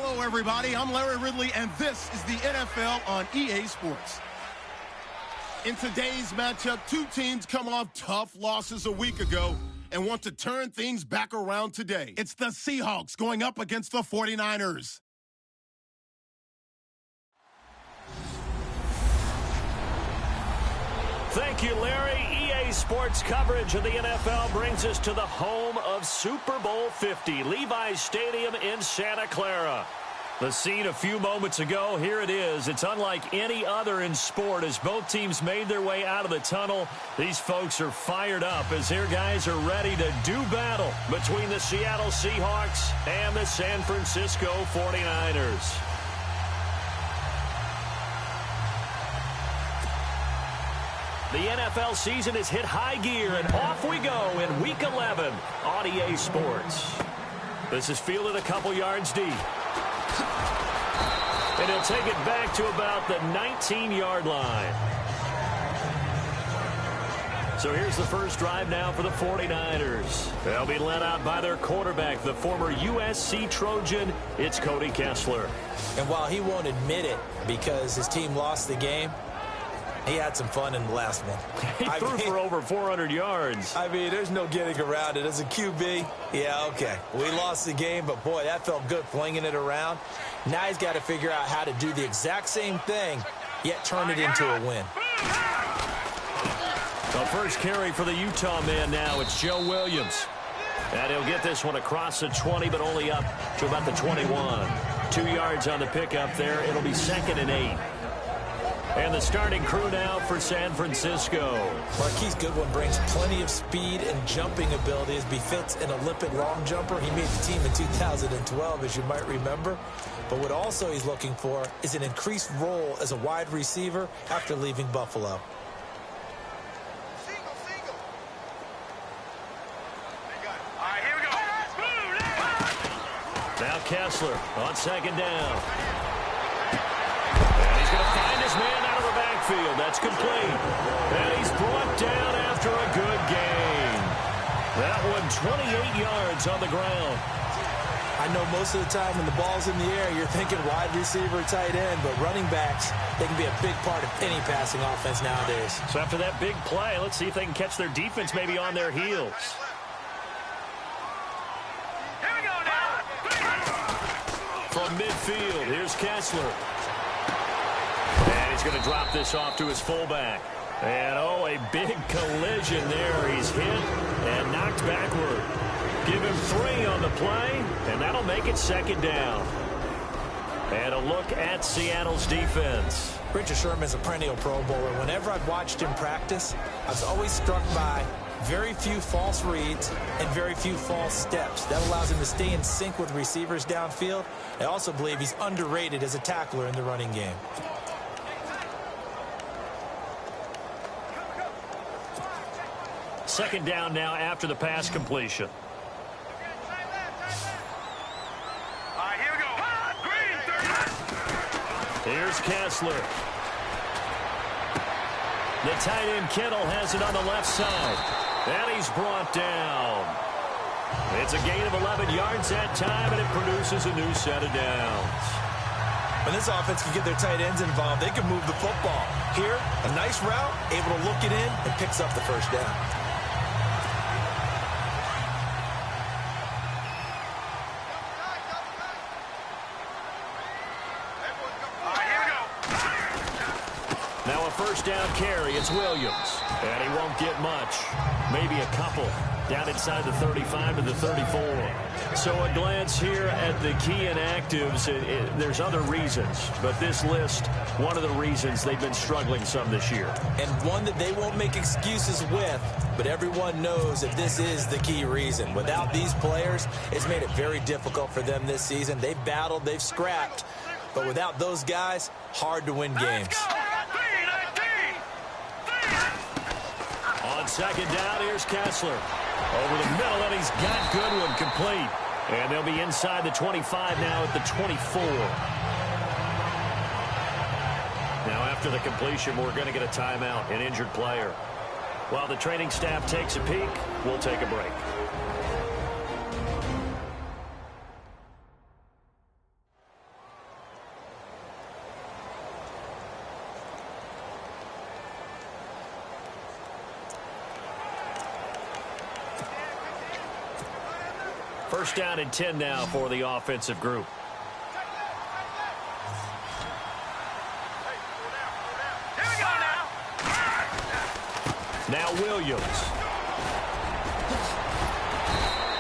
Hello, everybody. I'm Larry Ridley, and this is the NFL on EA Sports. In today's matchup, two teams come off tough losses a week ago and want to turn things back around today. It's the Seahawks going up against the 49ers. Thank you, Larry. EA Sports coverage of the NFL brings us to the home of Super Bowl 50, Levi's Stadium in Santa Clara. The scene a few moments ago, here it is. It's unlike any other in sport as both teams made their way out of the tunnel. These folks are fired up as their guys are ready to do battle between the Seattle Seahawks and the San Francisco 49ers. The NFL season has hit high gear, and off we go in Week 11 on EA Sports. This is fielded a couple yards deep. And he'll take it back to about the 19-yard line. So here's the first drive now for the 49ers. They'll be led out by their quarterback, the former USC Trojan. It's Cody Kessler. And while he won't admit it because his team lost the game, he had some fun in the last one. He threw for over 400 yards. I mean, there's no getting around it. As a QB, yeah, okay. We lost the game, but, boy, that felt good flinging it around. Now he's got to figure out how to do the exact same thing, yet turn it into a win. The first carry for the Utah man now. It's Joe Williams. And he'll get this one across the 20, but only up to about the 21. 2 yards on the pickup there. It'll be 2nd and 8. And the starting crew now for San Francisco. Marquise Goodwin brings plenty of speed and jumping ability as befits an Olympic long jumper. He made the team in 2012, as you might remember. But what also he's looking for is an increased role as a wide receiver after leaving Buffalo. Now Kessler on 2nd down. And he's going to find his man out of the backfield. That's complete. And he's brought down after a good gain. That one 28 yards on the ground. I know most of the time when the ball's in the air, you're thinking wide receiver, tight end, but running backs, they can be a big part of any passing offense nowadays. So after that big play, let's see if they can catch their defense maybe on their heels. Here we go now. From midfield, here's Kessler. And he's going to drop this off to his fullback. And, oh, a big collision there. He's hit and knocked backward. Give him 3 on the play, and that'll make it 2nd down. And a look at Seattle's defense. Richard Sherman's a perennial Pro Bowler. Whenever I've watched him practice, I was always struck by very few false reads and very few false steps. That allows him to stay in sync with receivers downfield. I also believe he's underrated as a tackler in the running game. Second down now after the pass completion. Here we go. Here's Kessler. The tight end Kittle has it on the left side. And he's brought down. It's a gain of 11 yards that time, and it produces a new set of downs. When this offense can get their tight ends involved, they can move the football. Here, a nice route, able to look it in, and picks up the first down. Now a first down carry. It's Williams. And he won't get much. Maybe a couple. Down inside the 35 to the 34. So a glance here at the key inactives. There's other reasons. But this list, one of the reasons they've been struggling some this year. And one that they won't make excuses with. But everyone knows that this is the key reason. Without these players, it's made it very difficult for them this season. They've battled. They've scrapped. But without those guys, hard to win games. On 2nd down, here's Kessler. Over the middle, and he's got Goodwin complete. And they'll be inside the 25 now at the 24. Now, after the completion, we're going to get a timeout, an injured player. While the training staff takes a peek, we'll take a break. First down and 10 now for the offensive group. Here we go now. Now Williams.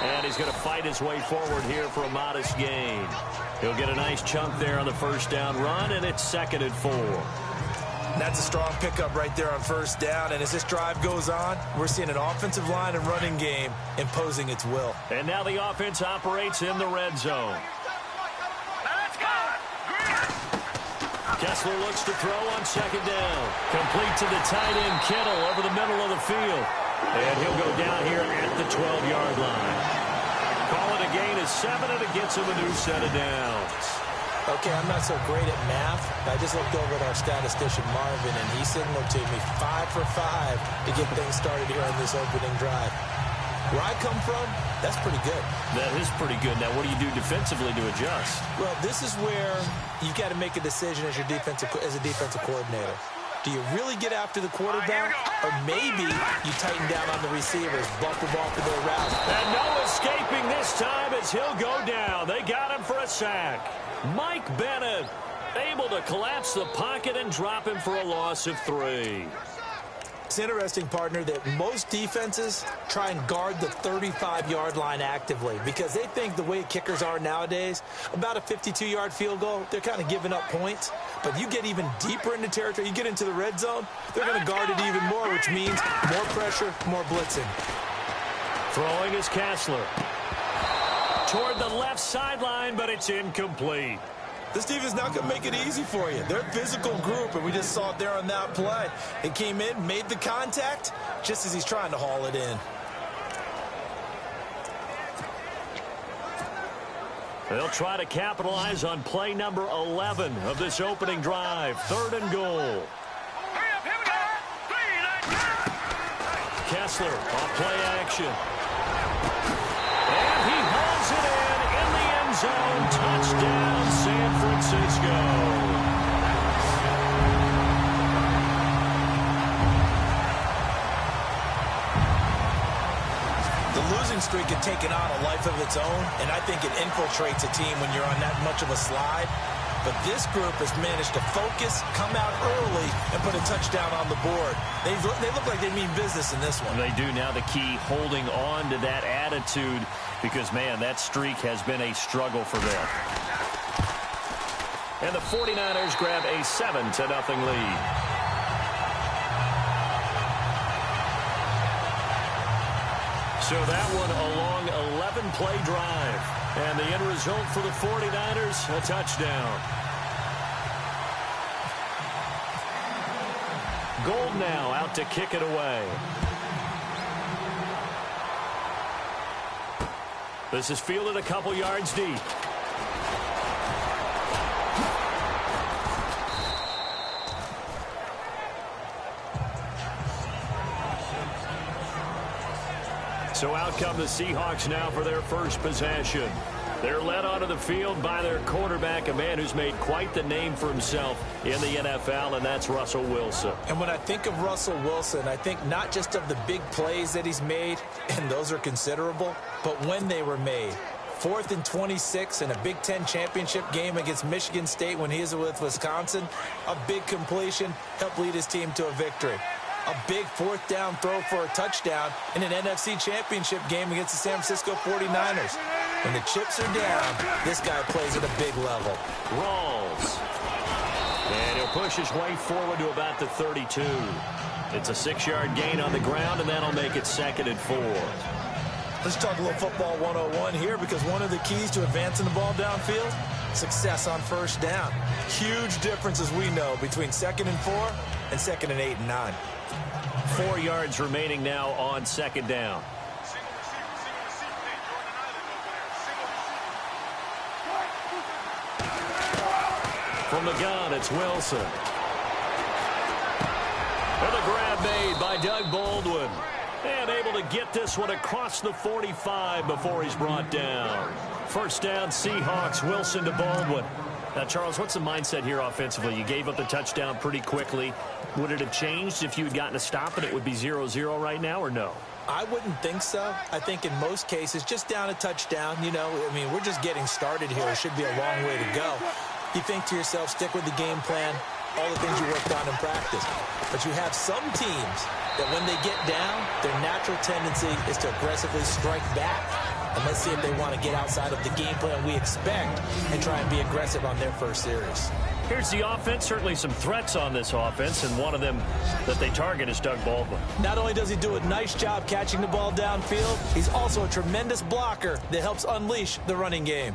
And he's going to fight his way forward here for a modest gain. He'll get a nice chunk there on the first down run, and it's 2nd and 4. That's a strong pickup right there on first down. And as this drive goes on, we're seeing an offensive line and running game imposing its will. And now the offense operates in the red zone. Let's go. Kessler looks to throw on 2nd down. Complete to the tight end, Kittle, over the middle of the field. And he'll go down here at the 12-yard line. Call it a gain of 7, and it gets him a new set of downs. Okay, I'm not so great at math, but I just looked over at our statistician, Marvin, and he signaled to me 5 for 5 to get things started here on this opening drive. Where I come from, that's pretty good. That is pretty good. Now, what do you do defensively to adjust? Well, this is where you've got to make a decision as a defensive coordinator. Do you really get after the quarterback, or maybe you tighten down on the receivers, bump the ball for their route? And no escaping this time as he'll go down. They got him for a sack. Mike Bennett able to collapse the pocket and drop him for a loss of 3. It's interesting, partner, that most defenses try and guard the 35-yard line actively because they think the way kickers are nowadays, about a 52-yard field goal, they're kind of giving up points. But you get even deeper into territory, you get into the red zone, they're going to guard it even more, which means more pressure, more blitzing. Throwing is Kessler. Toward the left sideline, but it's incomplete. This defense not going to make it easy for you. They're a physical group, and we just saw it there on that play. It came in, made the contact, just as he's trying to haul it in. They'll try to capitalize on play number 11 of this opening drive. 3rd and goal. Hurry up, here we go. 3, Kessler off play action. And he hauls it in the end zone. Touchdown, San Francisco. The losing streak had taken on a life of its own, and I think it infiltrates a team when you're on that much of a slide. But this group has managed to focus, come out early, and put a touchdown on the board. They look like they mean business in this one. They do. Now the key, holding on to that attitude, because, man, that streak has been a struggle for them. And the 49ers grab a 7-0 lead. So that one a long 11-play drive. And the end result for the 49ers, a touchdown. Gold now out to kick it away. This is fielded a couple yards deep. So out come the Seahawks now for their first possession. They're led onto the field by their quarterback, a man who's made quite the name for himself in the NFL, and that's Russell Wilson. And when I think of Russell Wilson, I think not just of the big plays that he's made, and those are considerable, but when they were made. 4th and 26 in a Big Ten championship game against Michigan State when he was with Wisconsin. A big completion helped lead his team to a victory. A big 4th down throw for a touchdown in an NFC championship game against the San Francisco 49ers. When the chips are down, this guy plays at a big level. Rawls. And he'll push his way forward to about the 32. It's a 6-yard gain on the ground, and that'll make it 2nd and 4. Let's talk a little football 101 here, because one of the keys to advancing the ball downfield, success on first down. Huge difference, as we know, between 2nd and 4 and 2nd and 8 and 9. 4 yards remaining now on 2nd down. From the gun, it's Wilson. And the grab made by Doug Baldwin. And able to get this one across the 45 before he's brought down. First down, Seahawks, Wilson to Baldwin. Now, Charles, what's the mindset here offensively? You gave up the touchdown pretty quickly. Would it have changed if you had gotten a stop and it would be 0-0 right now, or no? I wouldn't think so. I think in most cases, just down a touchdown, you know, I mean, we're just getting started here. It should be a long way to go. You think to yourself, stick with the game plan, all the things you worked on in practice. But you have some teams that when they get down, their natural tendency is to aggressively strike back. And let's see if they want to get outside of the game plan we expect and try and be aggressive on their first series. Here's the offense. Certainly some threats on this offense, and one of them that they target is Doug Baldwin. Not only does he do a nice job catching the ball downfield, he's also a tremendous blocker that helps unleash the running game.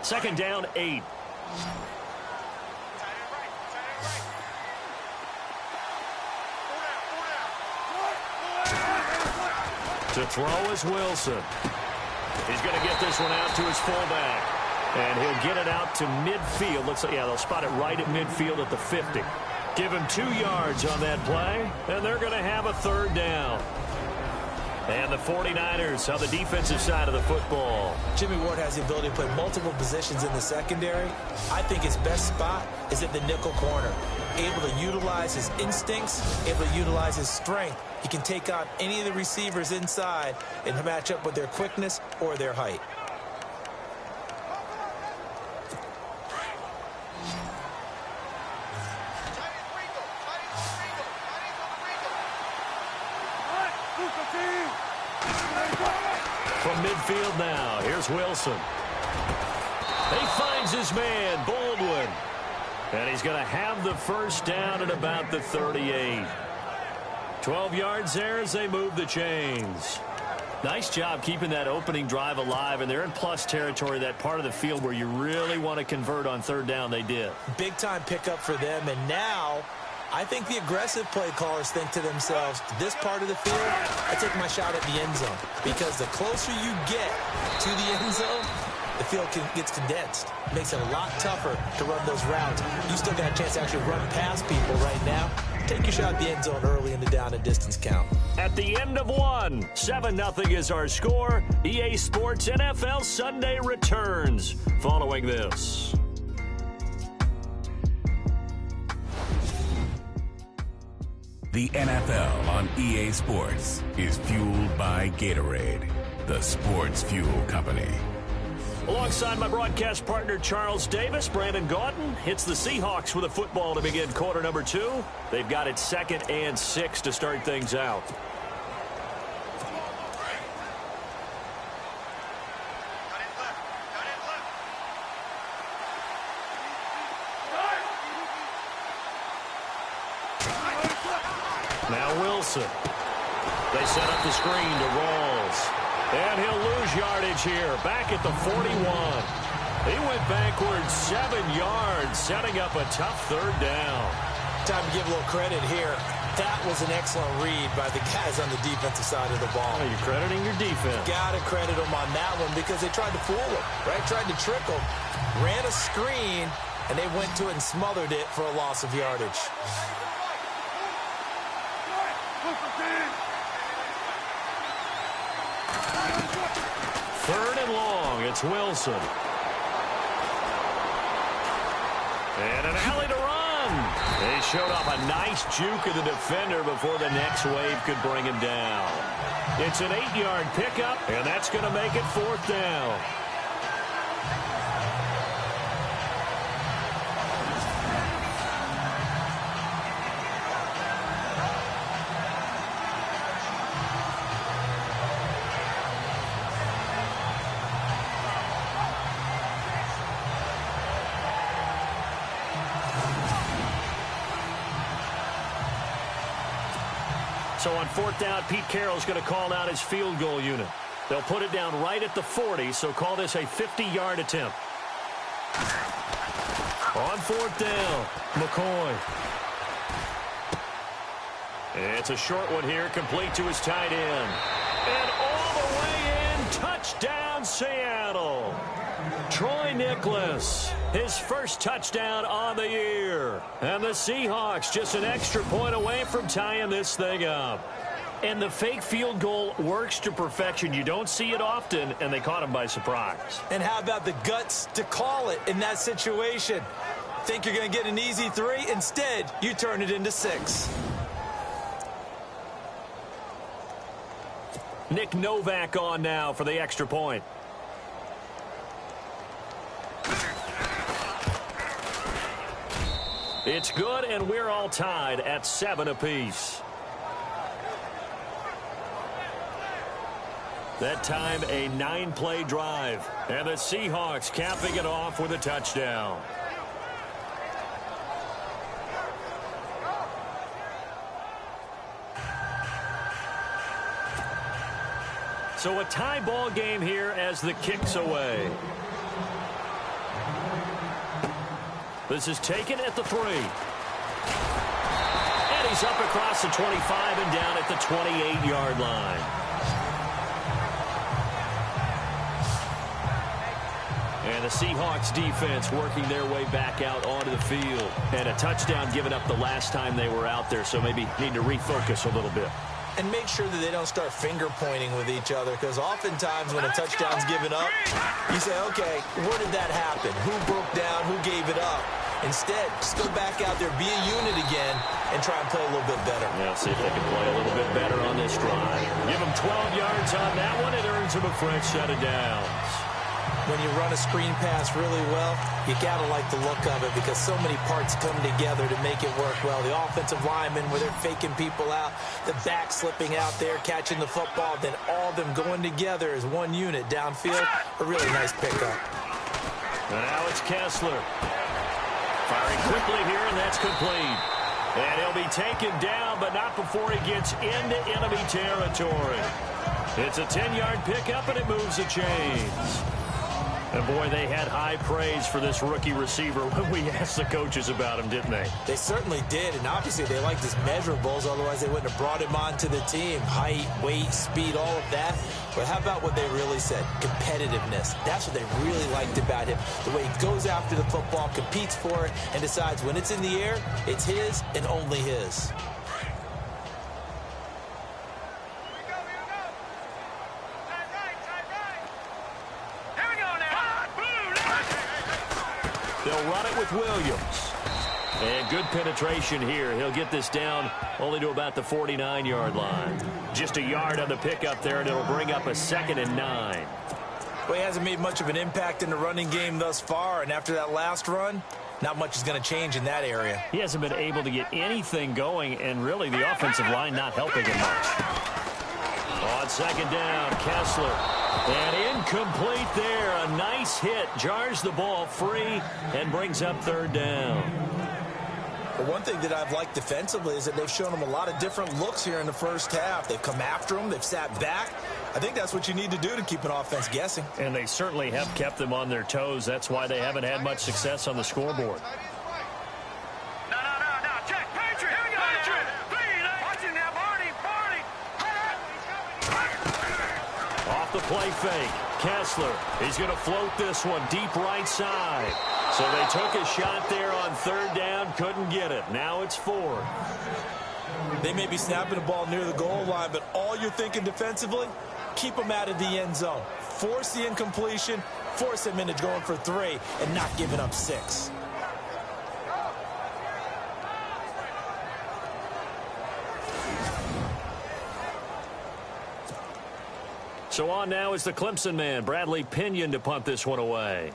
Second down, 8. To throw is Wilson. He's going to get this one out to his fullback. And he'll get it out to midfield. Looks like, yeah, they'll spot it right at midfield at the 50. Give him 2 yards on that play, and they're going to have a third down. And the 49ers on the defensive side of the football. Jimmy Ward has the ability to play multiple positions in the secondary. I think his best spot is at the nickel corner. Able to utilize his instincts, able to utilize his strength. He can take on any of the receivers inside and match up with their quickness or their height. From midfield now, here's Wilson. He finds his man, Baldwin. And he's going to have the first down at about the 38. 12 yards there as they move the chains. Nice job keeping that opening drive alive, and they're in plus territory, that part of the field where you really want to convert on third down. They did. Big time pickup for them, and now I think the aggressive play callers think to themselves, this part of the field, I take my shot at the end zone, because the closer you get to the end zone, the field gets condensed. It makes it a lot tougher to run those routes. You still got a chance to actually run past people right now. Take your shot at the end zone early in the down and distance count. At the end of one, 7-0 is our score. EA Sports NFL Sunday returns following this. The NFL on EA Sports is fueled by Gatorade, the sports fuel company. Alongside my broadcast partner, Charles Davis, Brandon Gaudin hits the Seahawks with a football to begin quarter number 2. They've got it 2nd and 6 to start things out. Now Wilson. They set up the screen to Rawls. And he'll lose yardage here, back at the 41. He went backwards 7 yards, setting up a tough third down. Time to give a little credit here. That was an excellent read by the guys on the defensive side of the ball. Oh, you're crediting your defense. Got to credit them on that one because they tried to fool him, right? Tried to trick him, ran a screen, and they went to it and smothered it for a loss of yardage. Third and long, it's Wilson. And an alley to run. He showed off a nice juke of the defender before the next wave could bring him down. It's an 8-yard pickup, and that's going to make it 4th down. So on 4th down, Pete Carroll's going to call out his field goal unit. They'll put it down right at the 40, so call this a 50-yard attempt. On 4th down, McCoy. It's a short one here, complete to his tight end. And all the way in, touchdown Seattle. Troy Nicholas, his first touchdown on the year. And the Seahawks just an extra point away from tying this thing up. And the fake field goal works to perfection. You don't see it often, and they caught him by surprise. And how about the guts to call it in that situation? Think you're going to get an easy 3? Instead, you turn it into 6. Nick Novak on now for the extra point. It's good, and we're all tied at 7 apiece. That time, a 9-play drive. And the Seahawks capping it off with a touchdown. So a tie ball game here as the kick's away. This is taken at the 3. And he's up across the 25 and down at the 28-yard line. And the Seahawks defense working their way back out onto the field. And a touchdown given up the last time they were out there, so maybe need to refocus a little bit. And make sure that they don't start finger pointing with each other, because oftentimes when a touchdown's given up, you say, okay, where did that happen? Who broke down? Who gave it up? Instead, just go back out there, be a unit again, and try and play a little bit better. Yeah, see if they can play a little bit better on this drive. Give them 12 yards on that one. It earns them a fresh set of downs. When you run a screen pass really well, you got to like the look of it, because so many parts come together to make it work well. The offensive linemen, where they're faking people out, the back slipping out there, catching the football, then all of them going together as one unit downfield. A really nice pickup. Now it's Kessler. Firing quickly here, and that's complete. And he'll be taken down, but not before he gets into enemy territory. It's a 10-yard pickup, and it moves the chains. And, boy, they had high praise for this rookie receiver when we asked the coaches about him, didn't they? They certainly did, and obviously they liked his measurables, otherwise they wouldn't have brought him onto the team. Height, weight, speed, all of that. But how about what they really said? Competitiveness. That's what they really liked about him. The way he goes after the football, competes for it, and decides when it's in the air, it's his and only his. They'll run it with Williams. And good penetration here. He'll get this down only to about the 49-yard line. Just a yard on the pickup there, and it'll bring up a 2nd and 9. Well, he hasn't made much of an impact in the running game thus far, and after that last run, not much is going to change in that area. He hasn't been able to get anything going, and really the offensive line not helping him much. On 2nd down, Kessler. And incomplete there. A nice hit. Jars the ball free and brings up 3rd down. But one thing that I've liked defensively is that they've shown him a lot of different looks here in the first half. They've come after him. They've sat back. I think that's what you need to do to keep an offense guessing. And they certainly have kept them on their toes. That's why they haven't had much success on the scoreboard. Check. Patriot. Here we go. Patriot. Watch him now, Barney. Off the play fake. Kessler. He's going to float this one deep right side. So they took a shot there on 3rd down. Couldn't get it. Now it's 4th. They may be snapping the ball near the goal line, but all you're thinking defensively, keep them out of the end zone. Force the incompletion. Force them into going for 3 and not giving up 6. So on now is the Clemson man, Bradley Pinion, to punt this one away.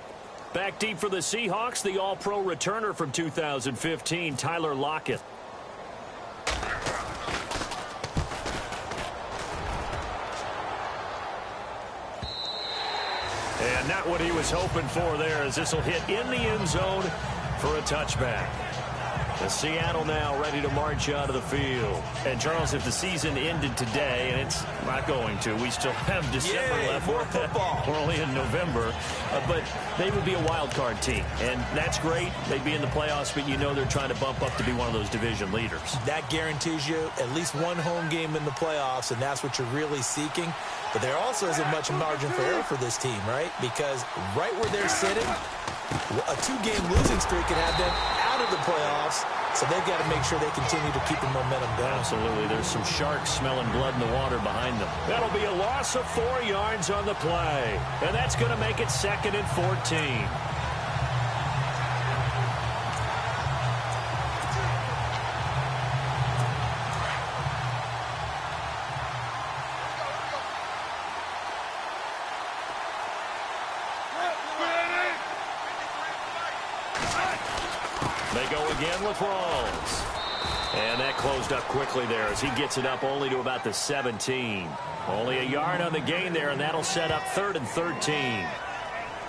Back deep for the Seahawks, the all-pro returner from 2015, Tyler Lockett. And not what he was hoping for there, as this will hit in the end zone for a touchback. The Seattle now ready to march out of the field. And, Charles, if the season ended today, and it's not going to, we still have December left. More football. We're only in November. But they would be a wild card team. And that's great. They'd be in the playoffs, but you know they're trying to bump up to be one of those division leaders. That guarantees you at least one home game in the playoffs, and that's what you're really seeking. But there also isn't much margin for error for this team, right? Because right where they're sitting, a 2-game losing streak can have them out of the playoffs, so they've got to make sure they continue to keep the momentum going. Absolutely. There's some sharks smelling blood in the water behind them. That'll be a loss of 4 yards on the play, and that's going to make it 2nd and 14. They go again with Rawls. And that closed up quickly there as he gets it up only to about the 17. Only a yard on the gain there, and that'll set up 3rd and 13.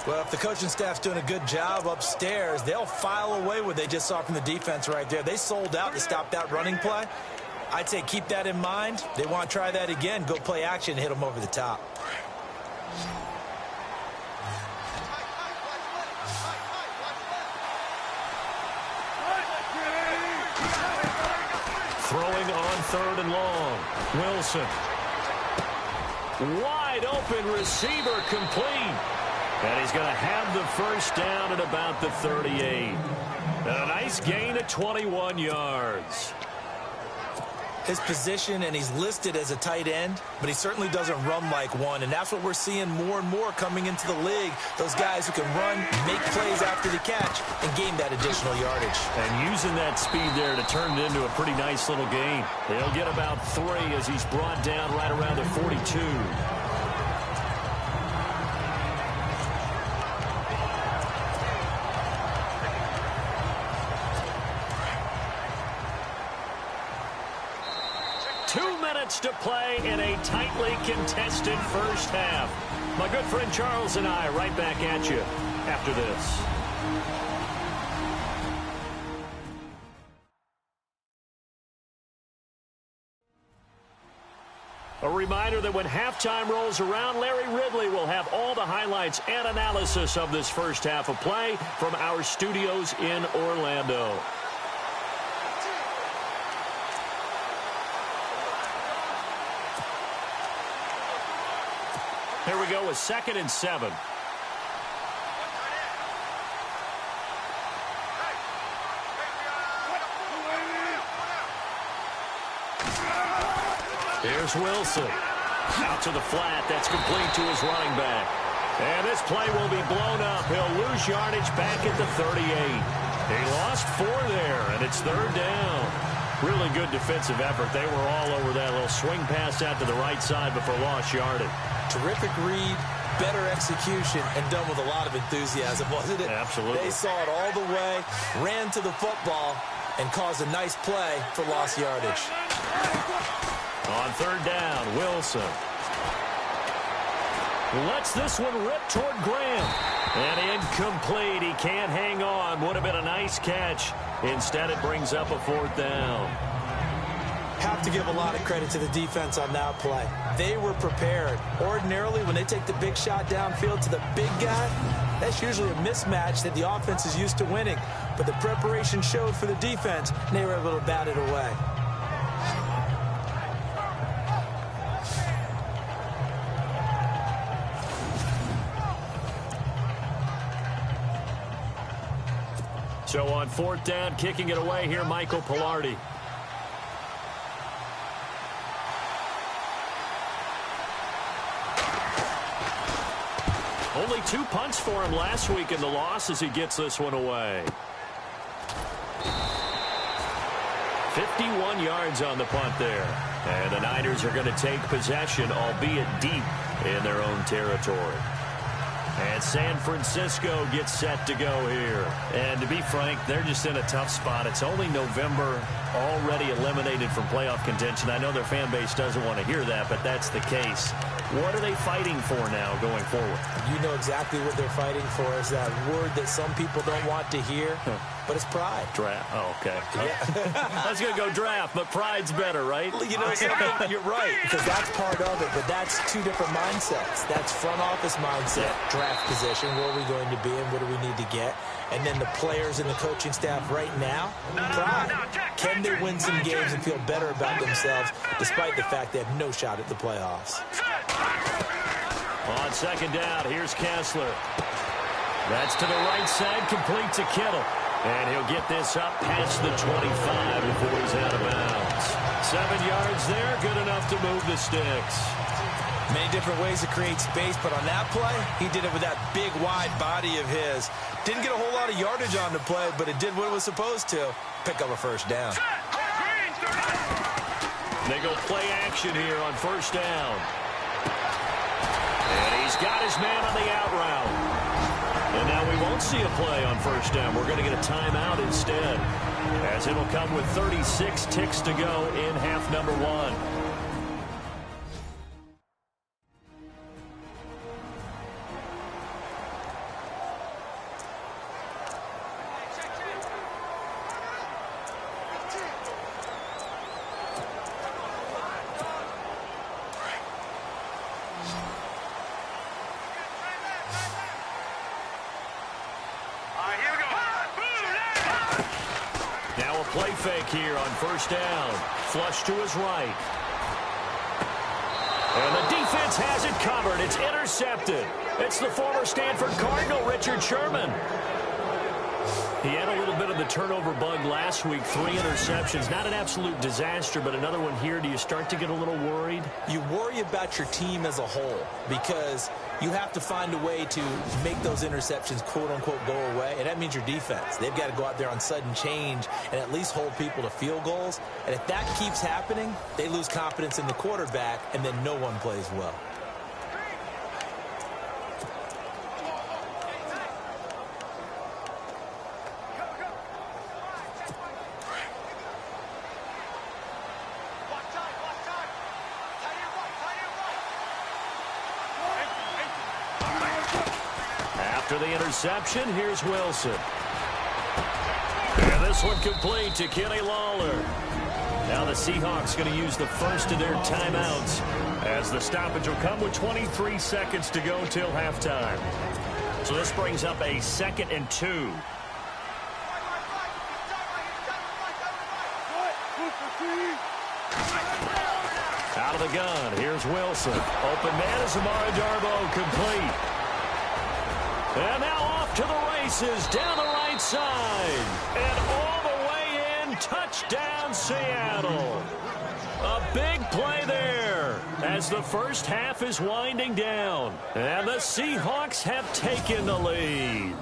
Well, if the coaching staff's doing a good job upstairs, they'll file away what they just saw from the defense right there. They sold out to stop that running play. I'd say keep that in mind. They want to try that again. Go play action and hit them over the top. Throwing on 3rd and long. Wilson. Wide open receiver complete. And he's going to have the first down at about the 38. And a nice gain of 21 yards. His position, and he's listed as a tight end, but he certainly doesn't run like one, and that's what we're seeing more and more coming into the league. Those guys who can run, make plays after the catch, and gain that additional yardage. And using that speed there to turn it into a pretty nice little gain. They'll get about 3 as he's brought down right around the 42. To play in a tightly contested first half. My good friend Charles and I right back at you after this. A reminder that when halftime rolls around, Larry Ridley will have all the highlights and analysis of this first half of play from our studios in Orlando. Here we go with 2nd and 7. Here's Wilson. Out to the flat. That's complete to his running back. And this play will be blown up. He'll lose yardage back at the 38. He lost 4 there, and it's 3rd down. Really good defensive effort. They were all over that little swing pass out to the right side before lost yardage. Terrific read, better execution, and done with a lot of enthusiasm, wasn't it? Absolutely. They saw it all the way, ran to the football, and caused a nice play for lost yardage. On 3rd down, Wilson lets this one rip toward Graham. And incomplete. He can't hang on. Would have been a nice catch. Instead, it brings up a 4th down. Have to give a lot of credit to the defense on that play. They were prepared. Ordinarily, when they take the big shot downfield to the big guy, that's usually a mismatch that the offense is used to winning. But the preparation showed for the defense, and they were able to bat it away. So on 4th down, kicking it away here, Michael Pilardi. Only 2 punts for him last week in the loss as he gets this one away. 51 yards on the punt there. And the Niners are going to take possession, albeit deep in their own territory. And San Francisco gets set to go here. And to be frank, they're just in a tough spot. It's only November, already eliminated from playoff contention. I know their fan base doesn't want to hear that, but that's the case. What are they fighting for now going forward? You know exactly what they're fighting for. Is that word that some people don't want to hear, but it's pride. Draft. Oh, okay. Yeah. I was going to go draft, but pride's better, right? You know something? You're right, because that's part of it, but that's 2 different mindsets. That's front office mindset, draft position, where are we going to be and what do we need to get? And then the players and the coaching staff right now, pride. Can they win some games and feel better about themselves despite the fact they have no shot at the playoffs? On 2nd down, here's Kessler. That's to the right side, complete to Kittle. And he'll get this up past the 25 before he's out of bounds. 7 yards there, good enough to move the sticks. Many different ways to create space, but on that play, he did it with that big, wide body of his. Didn't get a whole lot of yardage on the play, but it did what it was supposed to. Pick up a 1st down. They go play action here on 1st down. And he's got his man on the out route. And now we won't won't see a play on first down. We're going to get a timeout instead, as it'll come with 36 ticks to go in half number 1. Play fake here on first down. Flush to his right. And the defense has it covered. It's intercepted. It's the former Stanford Cardinal, Richard Sherman. He had a little bit of the turnover bug last week. 3 interceptions. Not an absolute disaster, but another one here. Do you start to get a little worried? You worry about your team as a whole because you have to find a way to make those interceptions, quote-unquote, go away, and that means your defense. They've got to go out there on sudden change and at least hold people to field goals. And if that keeps happening, they lose confidence in the quarterback, and then no one plays well. After the interception, here's Wilson. And this one complete to Kenny Lawler. Now the Seahawks going to use the first of their timeouts, as the stoppage will come with 23 seconds to go till halftime. So this brings up a 2nd and 2. Out of the gun, here's Wilson. Open man is Amara Darboh, complete. And now off to the races, down the right side. And all the way in, touchdown Seattle. A big play there as the first half is winding down. And the Seahawks have taken the lead.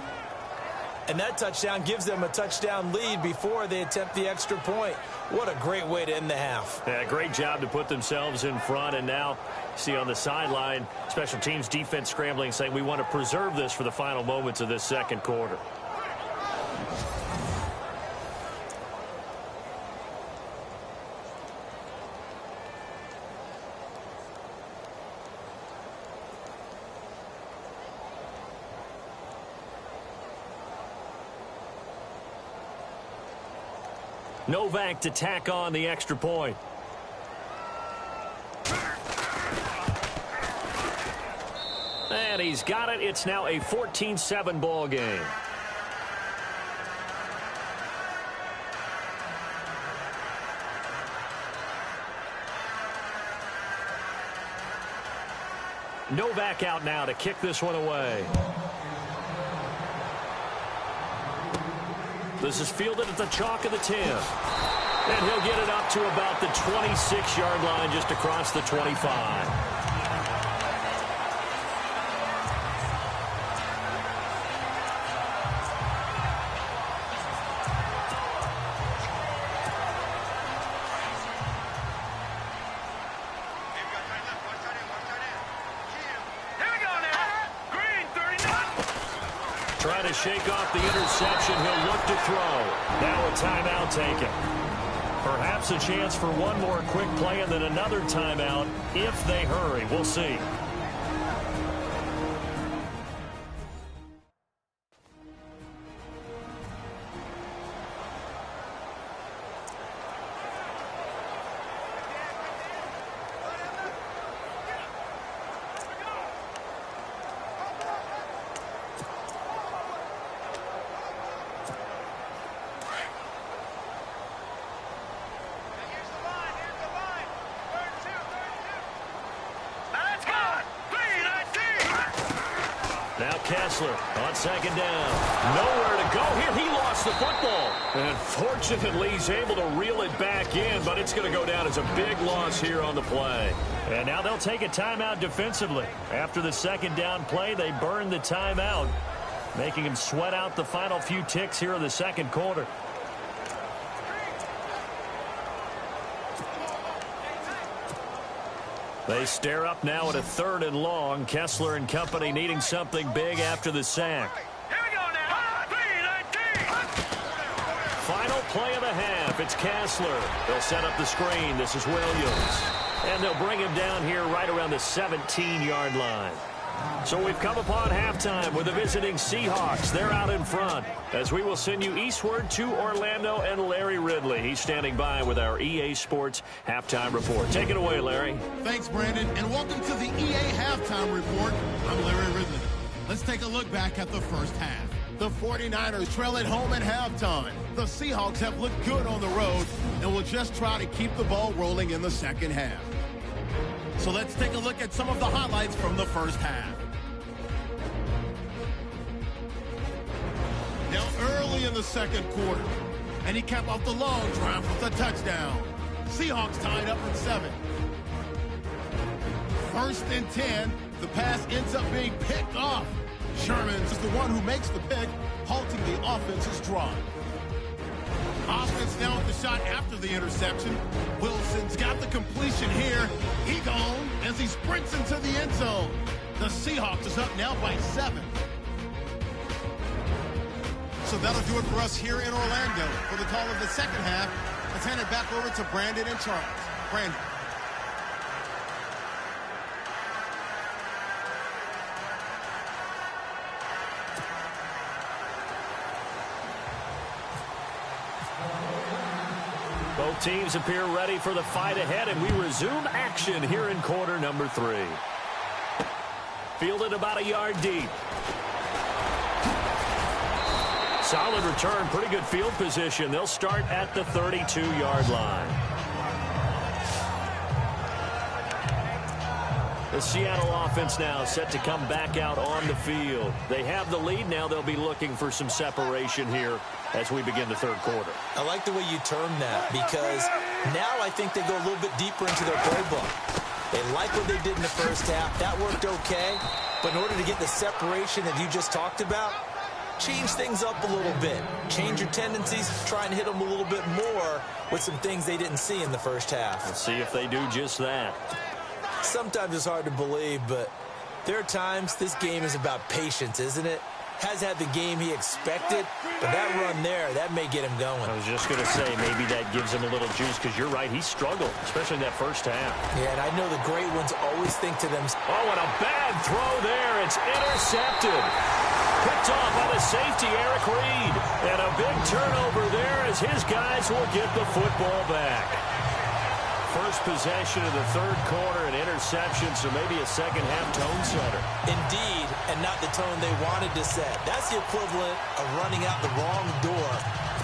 And that touchdown gives them a touchdown lead before they attempt the extra point. What a great way to end the half. Yeah, great job to put themselves in front. And now, see on the sideline, special teams defense scrambling, saying we want to preserve this for the final moments of this second quarter. Novak to tack on the extra point. And he's got it. It's now a 14-7 ball game. Novak out now to kick this one away. This is fielded at the chalk of the 10. And he'll get it up to about the 26-yard line, just across the 25. Trying to shake off the interception. He'll look to throw. Now a timeout taken. Perhaps a chance for one more quick play and then another timeout if they hurry. We'll see. Now Kessler on second down. Nowhere to go here. He lost the football. And fortunately, he's able to reel it back in, but it's going to go down as a big loss here on the play. And now they'll take a timeout defensively. After the second down play, they burn the timeout, making him sweat out the final few ticks here in the second quarter. They stare up now at a 3rd and long. Kessler and company needing something big after the sack. Here we go now. Final play of the half. It's Kessler. They'll set up the screen. This is Williams. And they'll bring him down here right around the 17-yard line. So we've come upon halftime with the visiting Seahawks. They're out in front as we will send you eastward to Orlando and Larry Ridley. He's standing by with our EA Sports Halftime Report. Take it away, Larry. Thanks, Brandon, and welcome to the EA Halftime Report. I'm Larry Ridley. Let's take a look back at the first half. The 49ers trail at home at halftime. The Seahawks have looked good on the road and will just try to keep the ball rolling in the second half. So let's take a look at some of the highlights from the first half. Now early in the second quarter, and he capped off the long drive with a touchdown. Seahawks tied up at 7. 1st and 10, the pass ends up being picked off. Sherman is the one who makes the pick, halting the offense's drive. Offense now with the shot after the interception. Wilson's got the completion here. He gone as he sprints into the end zone. The Seahawks is up now by 7. So that'll do it for us here in Orlando. For the call of the second half, let's hand it back over to Brandon and Charles. Brandon. Both teams appear ready for the fight ahead, and we resume action here in quarter number 3. Fielded about a yard deep. Solid return, pretty good field position. They'll start at the 32-yard line. The Seattle offense now set to come back out on the field. They have the lead. Now they'll be looking for some separation here as we begin the third quarter. I like the way you term that, because now I think they go a little bit deeper into their playbook. They like what they did in the first half. That worked okay. But in order to get the separation that you just talked about, change things up a little bit. Change your tendencies. Try and hit them a little bit more with some things they didn't see in the first half. Let's see if they do just that. Sometimes it's hard to believe, but there are times this game is about patience, isn't it? Has had the game he expected, but that run there, that may get him going. I was just going to say, maybe that gives him a little juice, because you're right, he struggled, especially in that first half. Yeah, and I know the great ones always think to themselves, oh, and a bad throw there. It's intercepted. Picked off by the safety, Eric Reed. And a big turnover there as his guys will get the football back. First possession of the third quarter, an interception, so maybe a second-half tone setter. Indeed, and not the tone they wanted to set. That's the equivalent of running out the wrong door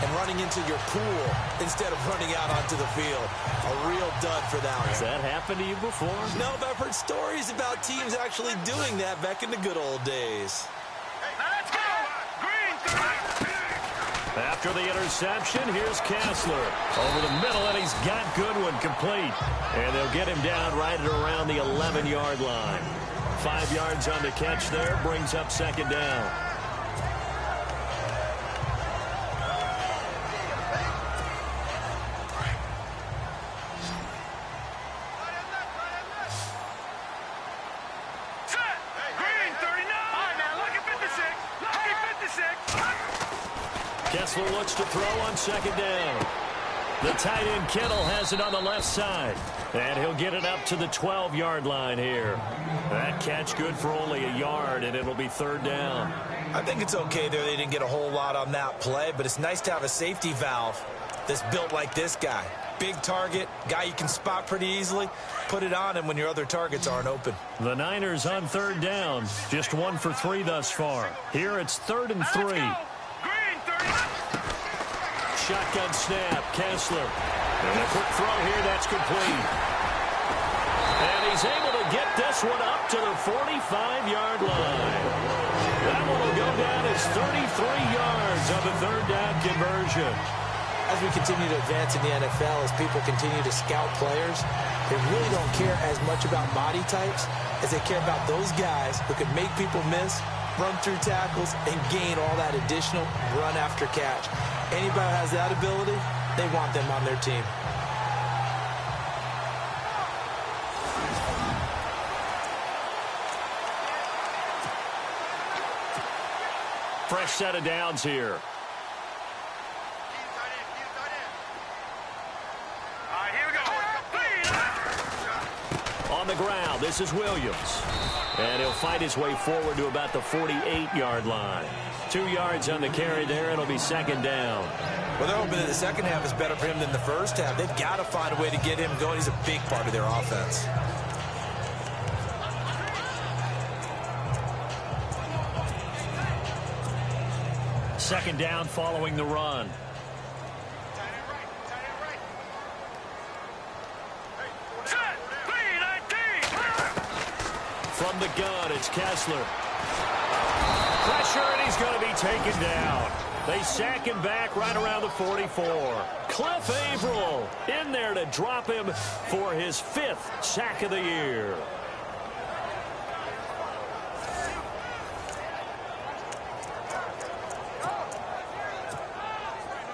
and running into your pool instead of running out onto the field. A real dud for that one. Has that happened to you before? No, but I've heard stories about teams actually doing that back in the good old days. Let's go! Green 3! After the interception, here's Kessler. Over the middle, and he's got Goodwin complete. And they'll get him down right at around the 11-yard line. 5 yards on the catch there, brings up second down. Kessler looks to throw on second down. The tight end Kittle has it on the left side. And he'll get it up to the 12-yard line here. That catch good for only a yard, and it'll be third down. I think it's okay there. They didn't get a whole lot on that play, but it's nice to have a safety valve that's built like this guy. Big target, guy you can spot pretty easily. Put it on him when your other targets aren't open. The Niners on third down. Just 1 for 3 thus far. Here it's 3rd and 3. Shotgun snap, Kessler. And a quick throw here, that's complete. And he's able to get this one up to the 45-yard line. That one will go down as 33 yards on the third down conversion. As we continue to advance in the NFL, as people continue to scout players, they really don't care as much about body types as they care about those guys who can make people miss, run through tackles, and gain all that additional run after catch. Anybody who has that ability, they want them on their team. Fresh set of downs here. ground. This is Williams. And he'll fight his way forward to about the 48-yard line. 2 yards on the carry there. It'll be second down. Well, they're hoping that the second half is better for him than the first half. They've got to find a way to get him going. He's a big part of their offense. Second down following the run. From the gun, it's Kessler. Pressure, and he's going to be taken down. They sack him back right around the 44. Cliff Averill in there to drop him for his 5th sack of the year.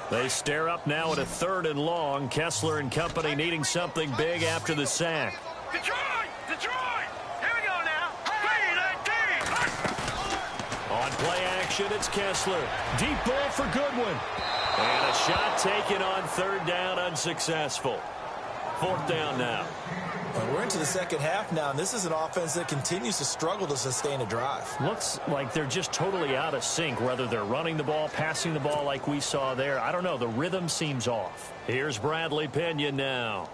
They stare up now at a 3rd and long. Kessler and company needing something big after the sack. Detroit! Detroit! Here we go now. On play action, it's Kessler. Deep ball for Goodwin. And a shot taken on 3rd down, unsuccessful. 4th down now. Well, we're into the second half now, and this is an offense that continues to struggle to sustain a drive. Looks like they're just totally out of sync, whether they're running the ball, passing the ball like we saw there. I don't know. The rhythm seems off. Here's Bradley Pinion now.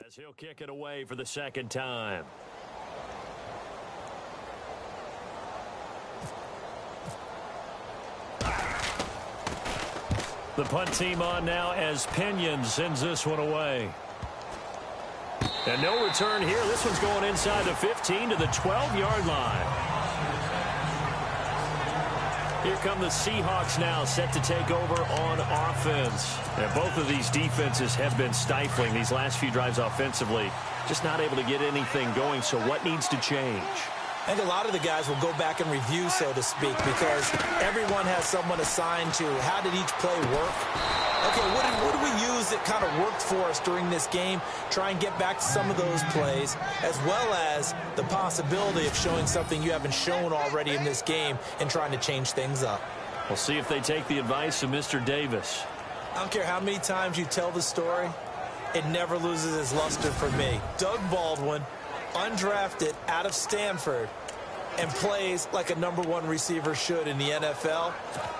As he'll kick it away for the 2nd time. The punt team on now as Pinion sends this one away. And no return here. This one's going inside the 15 to the 12-yard line. Here come the Seahawks now, set to take over on offense. And both of these defenses have been stifling these last few drives offensively. Just not able to get anything going, so what needs to change? I think a lot of the guys will go back and review, so to speak, because everyone has someone assigned to how did each play work. Okay, what do we use that kind of worked for us during this game? Try and get back to some of those plays, as well as the possibility of showing something you haven't shown already in this game and trying to change things up. We'll see if they take the advice of Mr. Davis. I don't care how many times you tell the story, it never loses its luster for me. Doug Baldwin, undrafted out of Stanford, and plays like a #1 receiver should in the NFL.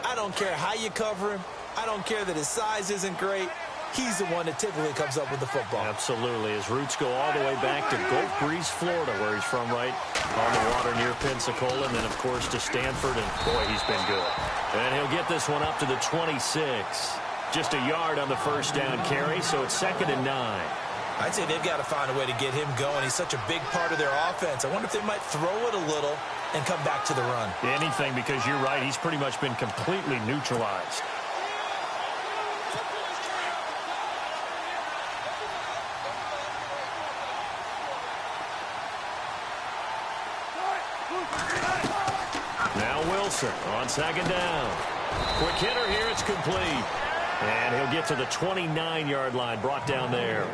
I don't care how you cover him. I don't care that his size isn't great. He's the one that typically comes up with the football. Absolutely. His roots go all the way back to Gulf Breeze, Florida, where he's from, right on the water near Pensacola, and then, of course, to Stanford, and, boy, he's been good. And he'll get this one up to the 26. Just a yard on the 1st down carry, so it's 2nd and 9. I'd say they've got to find a way to get him going. He's such a big part of their offense. I wonder if they might throw it a little and come back to the run. Anything, because you're right. He's pretty much been completely neutralized. Now Wilson on 2nd down. Quick hitter here. It's complete. And he'll get to the 29-yard line, brought down there.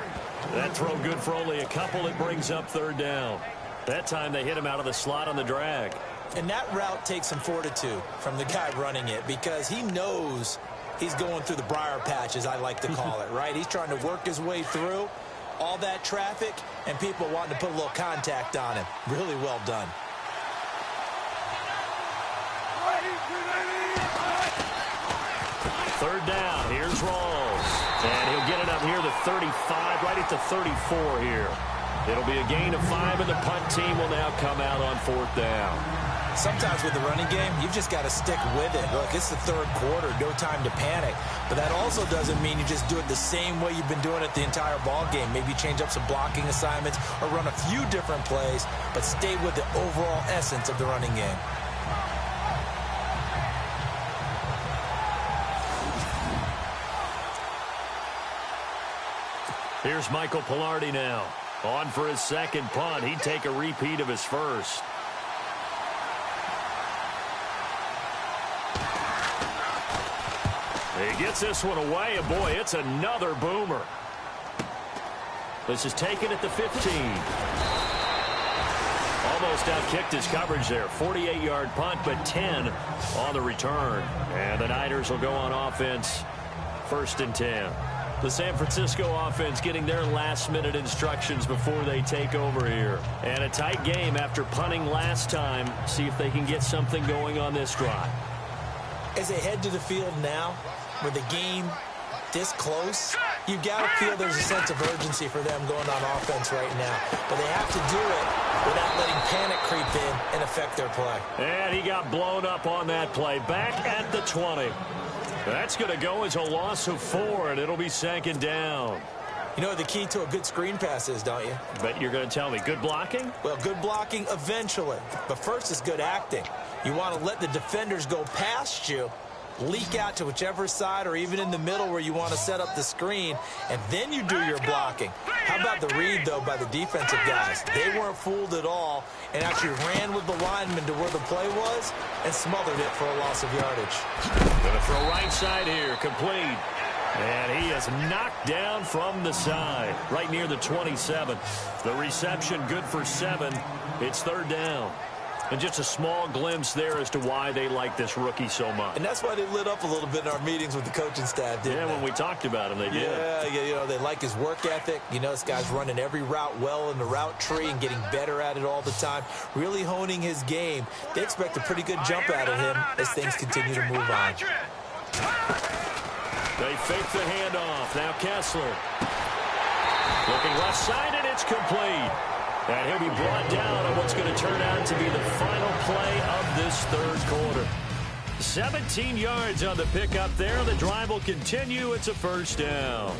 That throw good for only a couple. It brings up 3rd down. That time they hit him out of the slot on the drag. And that route takes some fortitude from the guy running it, because he knows he's going through the briar patch, as I like to call it, right? He's trying to work his way through all that traffic and people wanting to put a little contact on him. Really well done. third down. Here's Rawls. And he'll get it up here to 35, right at the 34 here. It'll be a gain of 5, and the punt team will now come out on fourth down. Sometimes with the running game, you've just got to stick with it. Look, it's the third quarter, no time to panic. But that also doesn't mean you just do it the same way you've been doing it the entire ball game. Maybe change up some blocking assignments or run a few different plays, but stay with the overall essence of the running game. Here's Michael Pilardi now. On for his second punt. He'd take a repeat of his first. He gets this one away, and boy, it's another boomer. This is taken at the 15. Almost outkicked his coverage there. 48-yard punt, but 10 on the return. And the Niners will go on offense, 1st and 10. The San Francisco offense getting their last-minute instructions before they take over here. And a tight game after punting last time. See if they can get something going on this drive. As they head to the field now, with the game this close, you've got to feel there's a sense of urgency for them going on offense right now. But they have to do it without letting panic creep in and affect their play. And he got blown up on that play. Back at the 20. That's going to go as a loss of 4, and it'll be 2nd down. You know what the key to a good screen pass is, don't you? Bet you're going to tell me. Good blocking? Well, good blocking eventually. But first is good acting. You want to let the defenders go past you, leak out to whichever side or even in the middle where you want to set up the screen, and then you do your blocking. How about the read, though, by the defensive guys? They weren't fooled at all and actually ran with the lineman to where the play was and smothered it for a loss of yardage. Going to throw right side here, complete. And he is knocked down from the side, right near the 27. The reception good for 7. It's 3rd down. And just a small glimpse there as to why they like this rookie so much. And that's why they lit up a little bit in our meetings with the coaching staff, didn't they? When we talked about him, they did. Yeah, you know, they like his work ethic. You know, this guy's running every route well in the route tree and getting better at it all the time, really honing his game. They expect a pretty good jump out of him as things continue to move on. They fake the handoff. Now Kessler. Looking left side, and it's complete. And he'll be brought down on what's going to turn out to be the final play of this 3rd quarter. 17 yards on the pickup there. The drive will continue. It's a 1st down.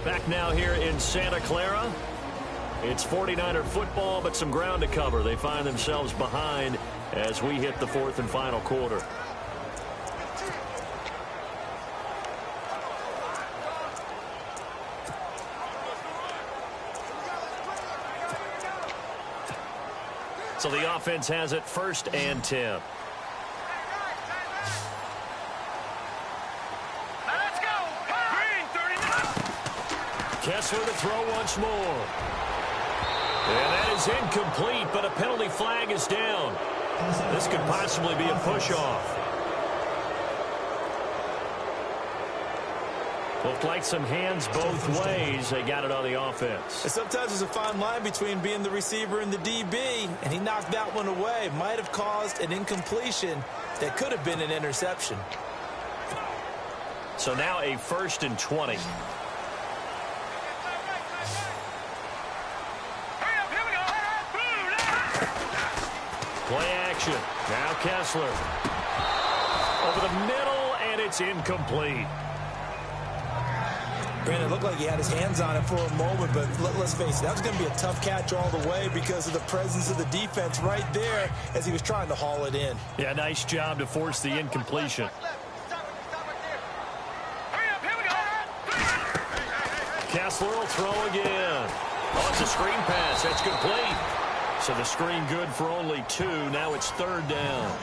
Back now here in Santa Clara. It's 49er football, but some ground to cover. They find themselves behind as we hit the 4th and final quarter. So the offense has it 1st and 10. Let's go. Green 39. Kessler to throw once more. And that is incomplete, but a penalty flag is down. This could possibly be a push-off. Looked like some hands both ways. They got it on the offense. And sometimes there's a fine line between being the receiver and the DB, and he knocked that one away. Might have caused an incompletion that could have been an interception. So now a 1st and 20. Play action. Now Kessler. Over the middle, and it's incomplete. Brandon, it looked like he had his hands on it for a moment, but let's face it, that was going to be a tough catch all the way because of the presence of the defense right there as he was trying to haul it in. Yeah, nice job to force the incompletion. Kessler will throw again. Oh, it's a screen pass. That's complete. So the screen good for only 2. Now it's 3rd down.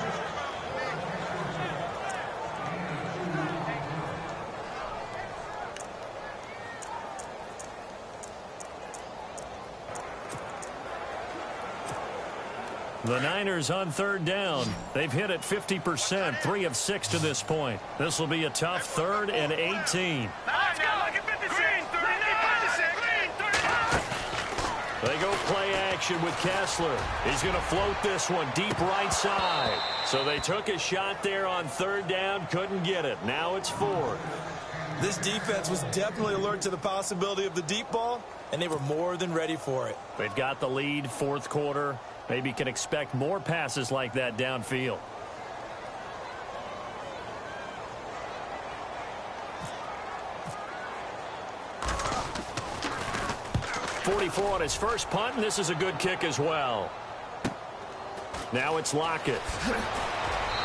The Niners on 3rd down. They've hit it 50%, 3 of 6 to this point. This will be a tough 3rd and 18. They go play action with Kessler. He's going to float this one deep right side. So they took a shot there on third down, couldn't get it. Now it's fourth. This defense was definitely alert to the possibility of the deep ball, and they were more than ready for it. They've got the lead, fourth quarter. Maybe can expect more passes like that downfield. .44 on his first punt, and this is a good kick as well. Now it's Lockett.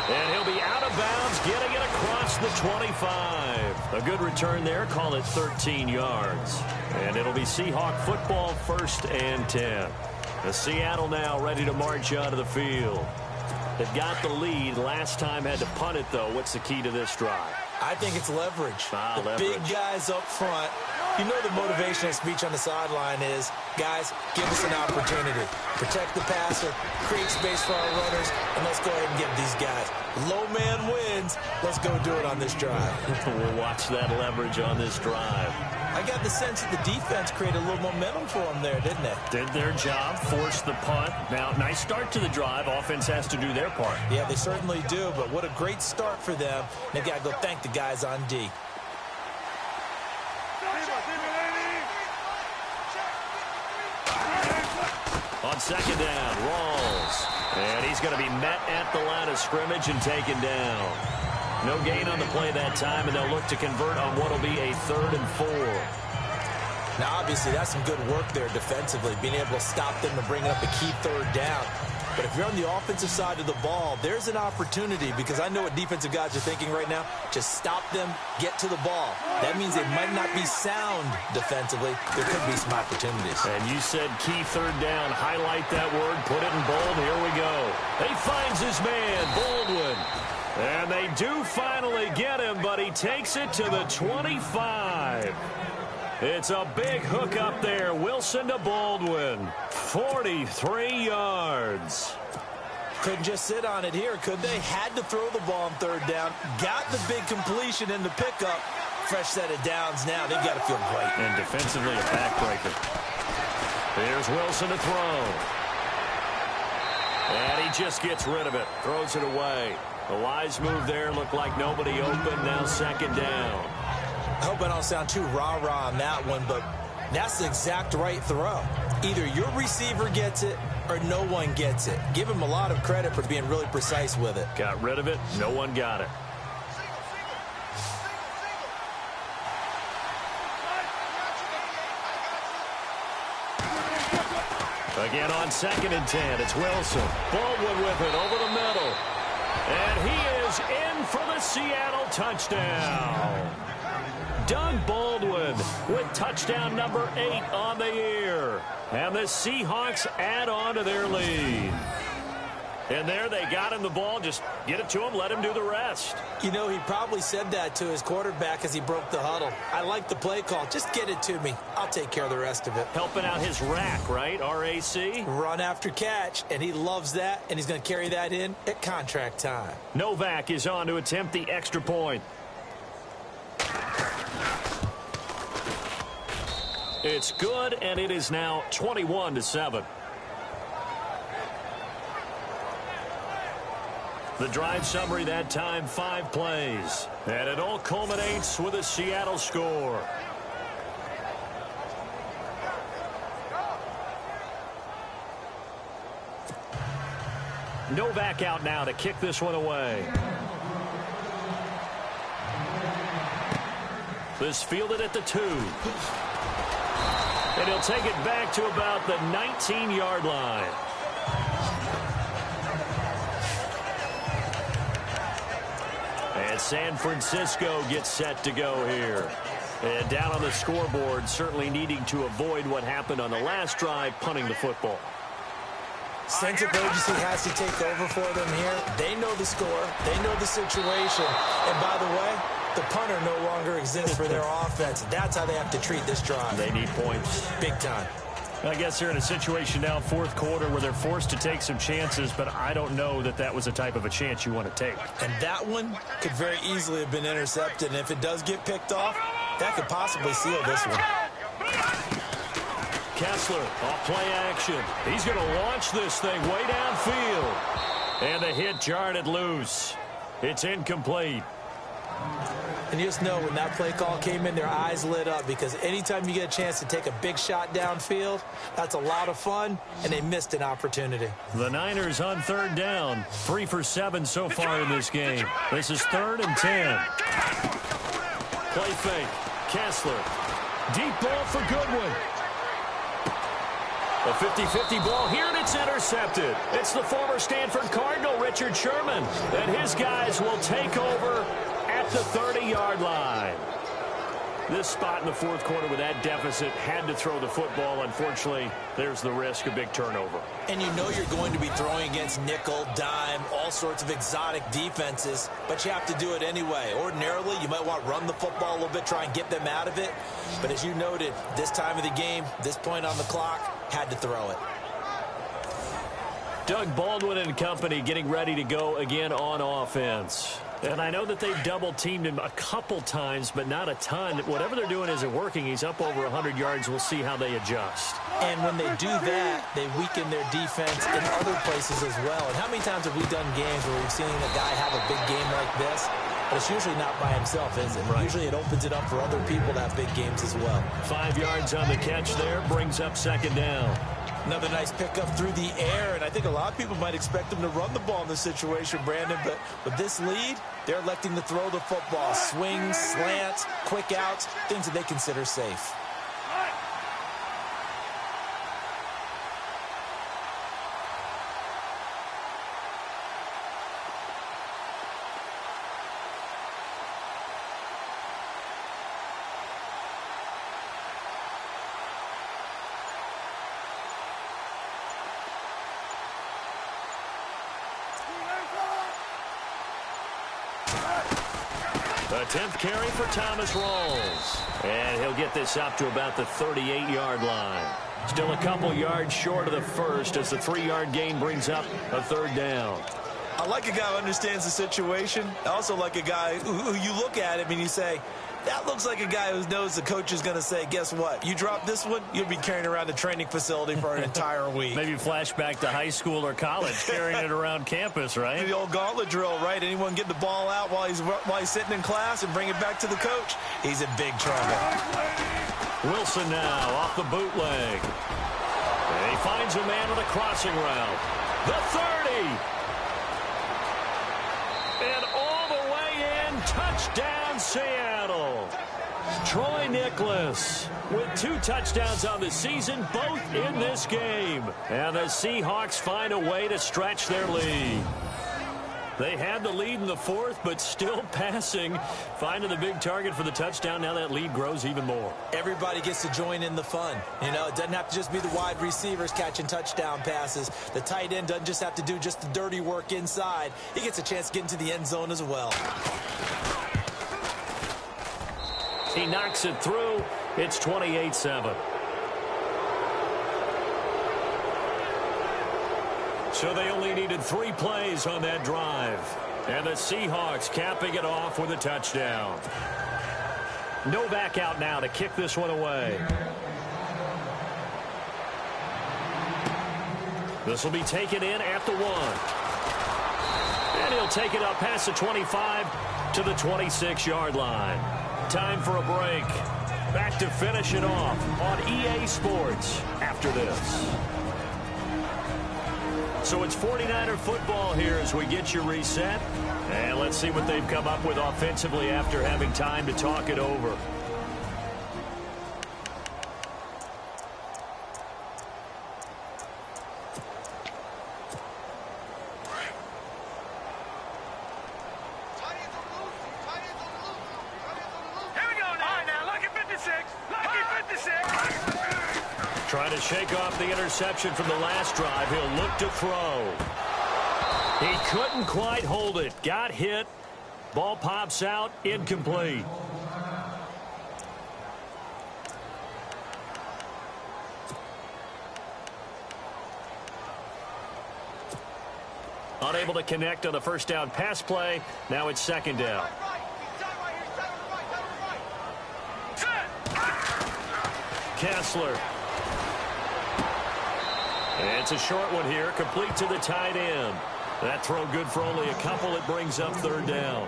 And he'll be out of bounds, getting it across the 25. A good return there, call it 13 yards. And it'll be Seahawk football, 1st and 10. The Seattle now ready to march out of the field. They've got the lead. Last time had to punt it, though. What's the key to this drive? I think it's leverage. Leverage. Big guys up front. You know the motivational speech on the sideline is, guys, give us an opportunity. Protect the passer, create space for our runners, and let's go ahead and give these guys. Low man wins. Let's go do it on this drive. We'll watch that leverage on this drive. I got the sense that the defense created a little momentum for them there, didn't they? Did their job, forced the punt. Now, nice start to the drive. Offense has to do their part. Yeah, they certainly do, but what a great start for them. They've got to go thank the guys on D. On second down, Rawls. And he's going to be met at the line of scrimmage and taken down. No gain on the play that time, and they'll look to convert on what will be a 3rd and 4. Now, obviously, that's some good work there defensively, being able to stop them and bringing up a key 3rd down. But if you're on the offensive side of the ball, there's an opportunity, because I know what defensive guys are thinking right now. Just stop them, get to the ball. That means they might not be sound defensively. There could be some opportunities. And you said key 3rd down. Highlight that word. Put it in bold. Here we go. He finds his man, Baldwin. And they do finally get him, but he takes it to the 25. It's a big hook up there. Wilson to Baldwin. 43 yards. Couldn't just sit on it here, could they? Had to throw the ball on 3rd down. Got the big completion in the pickup. Fresh set of downs now. They've got to feel great. And defensively, a backbreaker. Here's Wilson to throw. And he just gets rid of it. Throws it away. The wise move there. Looked like nobody open. Now 2nd down. I hope I don't sound too rah-rah on that one, but that's the exact right throw. Either your receiver gets it or no one gets it. Give him a lot of credit for being really precise with it. Got rid of it. No one got it. Again on 2nd and 10. It's Wilson. Baldwin with it over the middle. And he is in for the Seattle touchdown. Doug Baldwin with touchdown number 8 on the year. And the Seahawks add on to their lead. And there they got him the ball. Just get it to him, let him do the rest. You know, he probably said that to his quarterback as he broke the huddle. I like the play call. Just get it to me. I'll take care of the rest of it. Helping out his rack, right? RAC? Run after catch, and he loves that, and he's going to carry that in at contract time. Novak is on to attempt the extra point. It's good, and it is now 21-7. The drive summary that time, 5 plays. And it all culminates with a Seattle score. Novak out now to kick this one away. This fielded at the 2. And he'll take it back to about the 19-yard line. And San Francisco gets set to go here. And down on the scoreboard, certainly needing to avoid what happened on the last drive, punting the football. Sense of urgency has to take over for them here. They know the score. They know the situation. And by the way, the punter no longer exists for their offense. That's how they have to treat this drive. They need points. Big time. I guess they're in a situation now, fourth quarter, where they're forced to take some chances, but I don't know that that was the type of a chance you want to take. And that one could very easily have been intercepted. And if it does get picked off, that could possibly seal this one. Kessler off play action. He's going to launch this thing way downfield. And the hit jarred it loose. It's incomplete. And you just know when that play call came in, their eyes lit up, because anytime you get a chance to take a big shot downfield, that's a lot of fun, and they missed an opportunity. The Niners on third down. 3 for 7 so far in this game. This is 3rd and 10. Play fake. Kessler. Deep ball for Goodwin. A 50-50 ball here, and it's intercepted. It's the former Stanford Cardinal, Richard Sherman, and his guys will take over at the 30-yard line. This spot in the fourth quarter with that deficit, had to throw the football. Unfortunately, there's the risk of big turnover. And you know you're going to be throwing against nickel, dime, all sorts of exotic defenses, but you have to do it anyway. Ordinarily, you might want to run the football a little bit, try and get them out of it. But as you noted, this time of the game, this point on the clock, had to throw it. Doug Baldwin and company getting ready to go again on offense. And I know that they've double-teamed him a couple times, but not a ton. Whatever they're doing isn't working. He's up over 100 yards. We'll see how they adjust. And when they do that, they weaken their defense in other places as well. And how many times have we done games where we've seen a guy have a big game like this? But it's usually not by himself, is it? Right. Usually it opens it up for other people to have big games as well. 5 yards on the catch there, brings up 2nd down. Another nice pickup through the air, and I think a lot of people might expect him to run the ball in this situation, Brandon, but with this lead, they're electing to throw the football. Swings, slants, quick outs, things that they consider safe. The 10th carry for Thomas Rawls. And he'll get this up to about the 38-yard line. Still a couple yards short of the first as the 3-yard gain brings up a 3rd down. I like a guy who understands the situation. I also like a guy who you look at him and you say, that looks like a guy who knows the coach is going to say, guess what? You drop this one, you'll be carrying around the training facility for an entire week. Maybe flashback to high school or college, carrying it around campus, right? The old gauntlet drill, right? Anyone get the ball out while he's sitting in class and bring it back to the coach? He's in big trouble. Wilson now off the bootleg. And he finds a man on a crossing route. The 30. And all the way in, touchdown Seattle. Troy Nicholas with 2 touchdowns on the season, both in this game. And the Seahawks find a way to stretch their lead. They had the lead in the 4th, but still passing, finding the big target for the touchdown. Now that lead grows even more. Everybody gets to join in the fun. You know, it doesn't have to just be the wide receivers catching touchdown passes. The tight end doesn't just have to do just the dirty work inside. He gets a chance to get into the end zone as well. He knocks it through. It's 28-7. So they only needed 3 plays on that drive. And the Seahawks capping it off with a touchdown. No back out now to kick this one away. This will be taken in at the 1. And he'll take it up past the 25 to the 26-yard line. Time for a break. Back to finish it off on EA Sports after this. So it's 49er football here as we get you reset. And let's see what they've come up with offensively after having time to talk it over. Trying to shake off the interception from the last drive. He'll look to throw. He couldn't quite hold it. Got hit. Ball pops out. Incomplete. Unable to connect on the first down pass play. Now it's 2nd down. Kessler. It's a short one here, complete to the tight end. That throw good for only a couple. It brings up third down.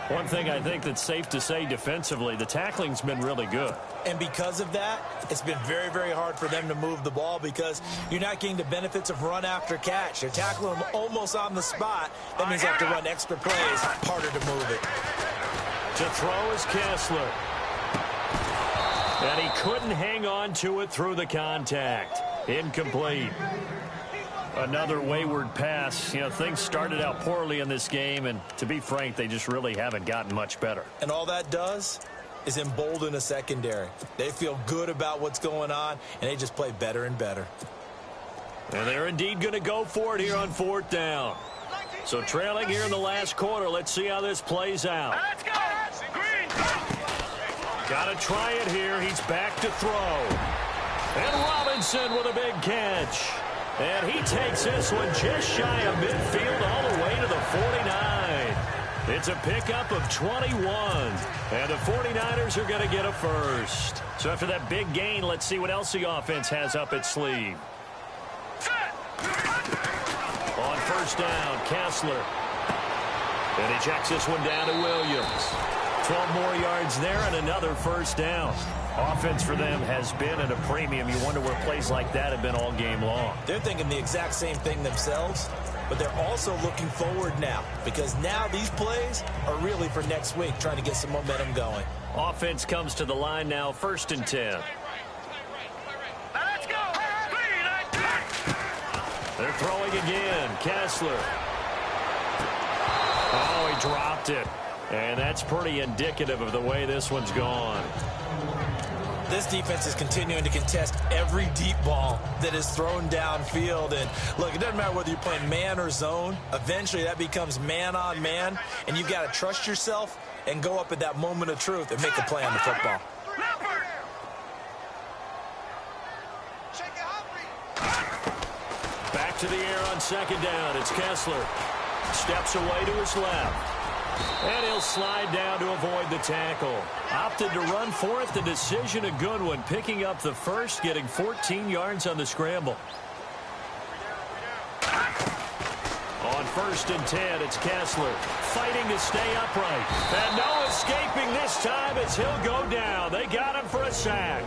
One thing I think that's safe to say defensively, the tackling's been really good. And because of that, it's been very, very hard for them to move the ball because you're not getting the benefits of run after catch. You're tackling them almost on the spot. That means you have to run extra plays, harder to move it. To throw is Kessler. And he couldn't hang on to it through the contact. Incomplete. Another wayward pass. You know, things started out poorly in this game, and to be frank, they just really haven't gotten much better. And all that does is embolden a secondary. They feel good about what's going on, and they just play better and better. And they're indeed going to go for it here on fourth down. So trailing here in the last quarter, let's see how this plays out. Let's go! Green! Got to try it here. He's back to throw. And Robinson with a big catch. And he takes this one just shy of midfield all the way to the 49. It's a pickup of 21. And the 49ers are going to get a first. So after that big gain, let's see what else the offense has up its sleeve. On first down, Kessler. And he checks this one down to Williams. 12 more yards there and another first down. Offense for them has been at a premium. You wonder where plays like that have been all game long. They're thinking the exact same thing themselves, but they're also looking forward now because now these plays are really for next week, trying to get some momentum going. Offense comes to the line now, 1st and 10. Let's go! They're throwing again. Kessler. Oh, he dropped it. And that's pretty indicative of the way this one's gone. This defense is continuing to contest every deep ball that is thrown downfield. And look, it doesn't matter whether you're playing man or zone. Eventually that becomes man on man. And you've got to trust yourself and go up at that moment of truth and make a play on the football. Back to the air on second down. It's Kessler. Steps away to his left. And he'll slide down to avoid the tackle. Opted to run for it. The decision a good one. Picking up the first, getting 14 yards on the scramble. On 1st and 10, it's Kessler fighting to stay upright. And no escaping this time as he'll go down. They got him for a sack.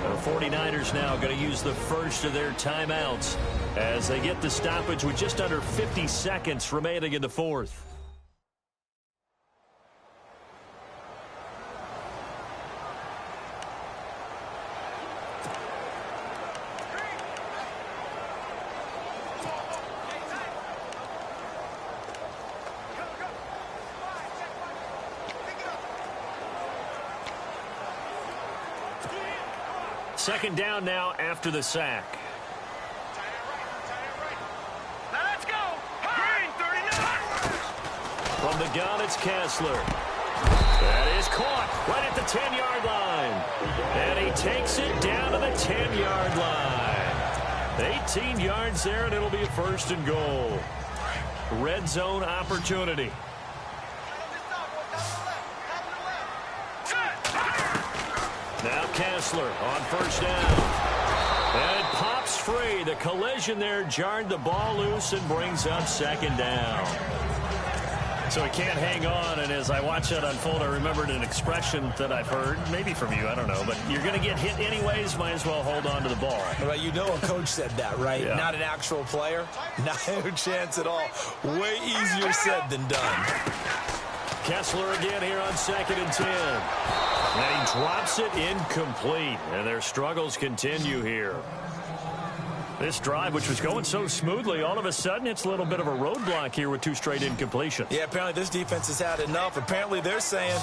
The 49ers now going to use the first of their timeouts as they get the stoppage with just under 50 seconds remaining in the fourth. Second down now after the sack. Let's go! Green, 39! From the gun, it's Kessler. That is caught right at the 10-yard line. And he takes it down to the 10-yard line. 18 yards there, and it'll be a 1st and goal. Red zone opportunity. Now Kessler on 1st down. And it pops free. The collision there jarred the ball loose and brings up 2nd down. So he can't hang on, and as I watch that unfold, I remembered an expression that I've heard, maybe from you, I don't know, but you're going to get hit anyways, might as well hold on to the ball. Well, you know a coach said that, right? Yeah. Not an actual player. Not a chance at all. Way easier said than done. Kessler again here on 2nd and 10. And he drops it incomplete, and their struggles continue here. This drive, which was going so smoothly, all of a sudden it's a little bit of a roadblock here with 2 straight incompletions. Yeah, apparently this defense has had enough. Apparently they're saying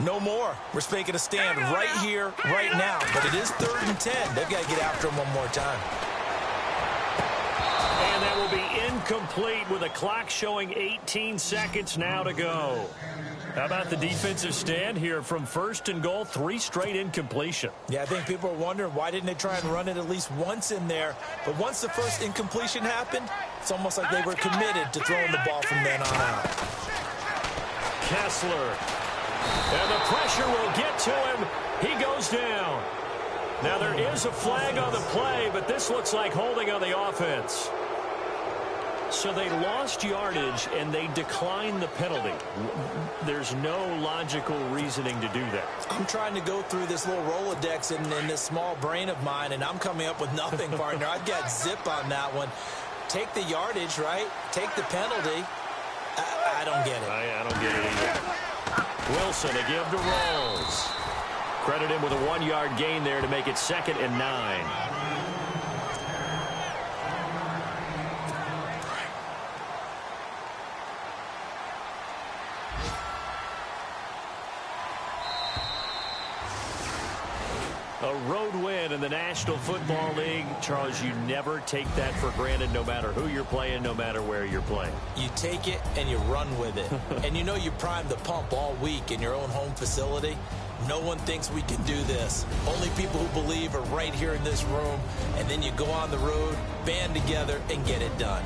no more. We're making a stand right here, right now. But it is 3rd and 10. They've got to get after him one more time. And that will be incomplete with the clock showing 18 seconds now to go. How about the defensive stand here from 1st and goal, 3 straight incompletion? Yeah, I think people are wondering why didn't they try and run it at least once in there. But once the first incompletion happened, it's almost like they were committed to throwing the ball from then on out. Kessler. And the pressure will get to him. He goes down. Now there is a flag on the play, but this looks like holding on the offense. So they lost yardage, and they declined the penalty. There's no logical reasoning to do that. I'm trying to go through this little Rolodex in this small brain of mine, and I'm coming up with nothing, partner. I've got zip on that one. Take the yardage, right? Take the penalty. I don't get it. I don't get it either. Wilson to give to Rolls. Credit him with a 1-yard gain there to make it 2nd and 9. A road win in the National Football League. Charles, you never take that for granted, no matter who you're playing, no matter where you're playing. You take it and you run with it. And you know you primed the pump all week in your own home facility. No one thinks we can do this. Only people who believe are right here in this room. And then you go on the road, band together, and get it done.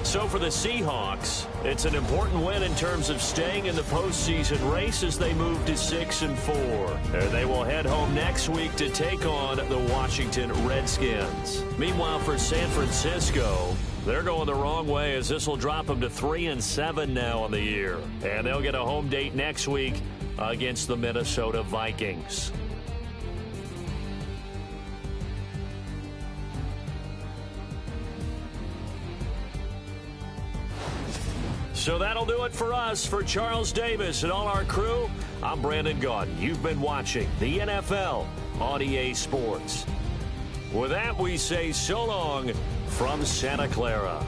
So for the Seahawks, it's an important win in terms of staying in the postseason race as they move to 6-4. And they will head home next week to take on the Washington Redskins. Meanwhile, for San Francisco, they're going the wrong way as this will drop them to 3-7 now on the year. And they'll get a home date next week against the Minnesota Vikings. So that'll do it for us. For Charles Davis and all our crew, I'm Brandon Gaudin. You've been watching the NFL on EA Sports. With that, we say so long from Santa Clara.